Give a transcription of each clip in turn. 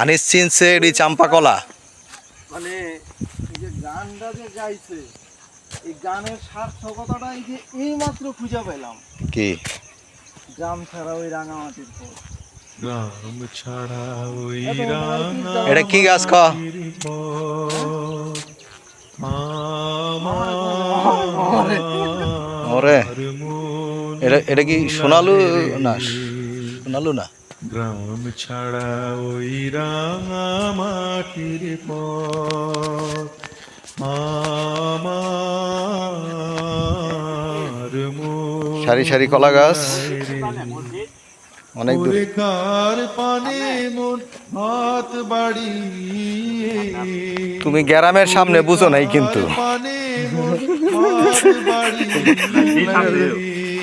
আনিস চিনছে এডি চাম্পা কলা। মানে এই যে গানটা যে গাইছে, এই গানের সার্থকতাটা এই যে এইমাত্র খুঁজে পেলাম। কি গ্রাম ছাড়া ওই রাঙামাটির পথ। গ্রাম ছাড়া ওই এটা কি গাছ ক? রাঙামাটির পথ ওরে আমার মন এটা কি সোনালু না? ভুলায় রে। সোনালু না। গ্রাম ছাড়া ওই রাঙামাটির পথ আমার মন সারি সারি কলা গাছ, ভুলায় রে। অনেক দূরে। কার পানে মন হাত বাড়িয়ে তুমি গ্রামের সামনে বুঝো নাই কিন্তু। পানে মন হাত বাড়িয়ে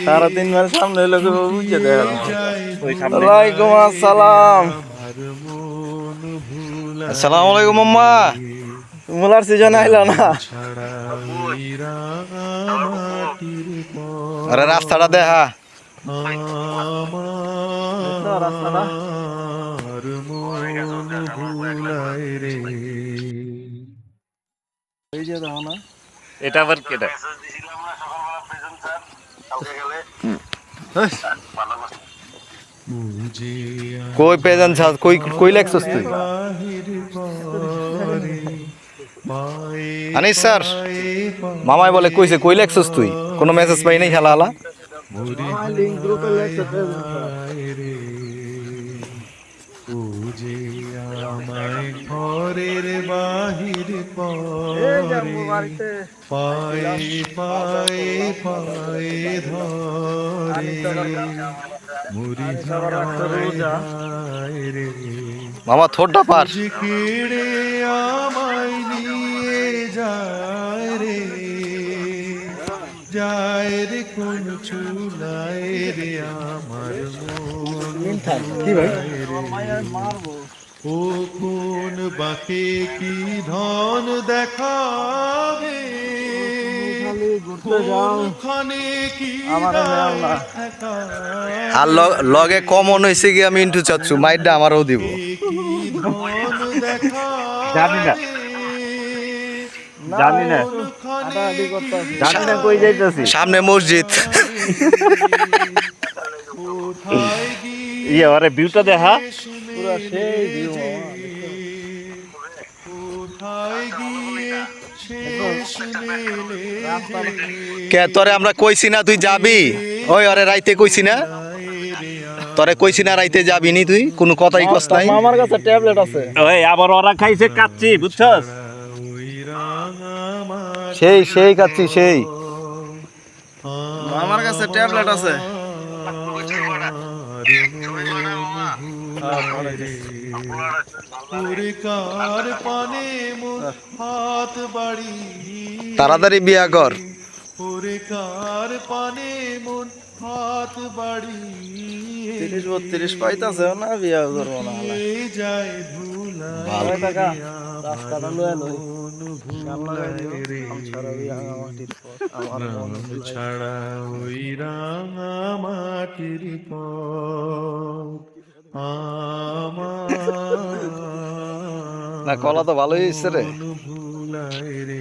3.5 মাস সামনে লোক বুঝে দেয়। যায় ওয়ালাইকুম আসসালাম। আমার মন ভুলায় আসসালামু আলাইকুম আম্মা। মুলার সিজন আইলো না। ছাড়া ওই রাঙামাটির পথ আরে রাস্তাটা দেখা। রাস্তাটা আমার মন ভুলায় রে। এই যে দেখো না, এটা আবার কেটা? বুঝে কই পেজান ছাদ কই কই লেখছস তুই? বাহির করে পায়ে আনিস স্যার, পায়ে মামাই বলে কইছে কই লেখছস তুই? কোনো মেসেজ পাই নাই খেলা হালা? মরি লিঙ্ক গ্রুপে লেখছে হায় রে। বুঝে আমায় ঘরের বাহির করে পায়ে পায়ে পায়ে ধরে মুড়ি হায় রে। মামা থোড়টা পার। যে কেড়ে আমায় নিয়ে যায় রে, যায় রে কোন চুলায় রে আমার মন কি ভাই মারবো। ও কোন বাকে কি ধন দেখাবে, ঘুরতে যাও কোনখানে কি আমার না আর লগে কমন হইছে কি আমি ইন্টু চাচ্ছু মাইরটা আমারও দিব। জানি না জানি না জানি না কই যাইতাছি। সামনে মসজিদ। ইয়ে আরে ভিউটা দেখা পুরো সেই ভিউ। কে তোরে আমরা কইছি না তুই যাবি? ওই আরে রাইতে কইছি না তোরে, কইছি না রাইতে যাবি নি তুই? কোনো কথাই কস নাই। আমার কাছে ট্যাবলেট আছে। ওই আবার ওরা খাইছে কাচ্চি, বুঝছস? সেই সেই কাচ্ছি সেই। আমার কাছে ট্যাবলেট আছে। কার পানে মোর হাত বাড়ি তাড়াতাড়ি বিয়া কর। ওরে কার পানে মন হাত বাড়ি 30-32 পাইতাছে না, বিয়া করবো না। যায় ধুলা ভালো টাকা রাস্তাটা লয়ে লই রে। আমার মন ছাড়া ওই রাঙামাটির পথ আমার না কলা তো ভালোই হয়েছে রে। ভুলায় রে।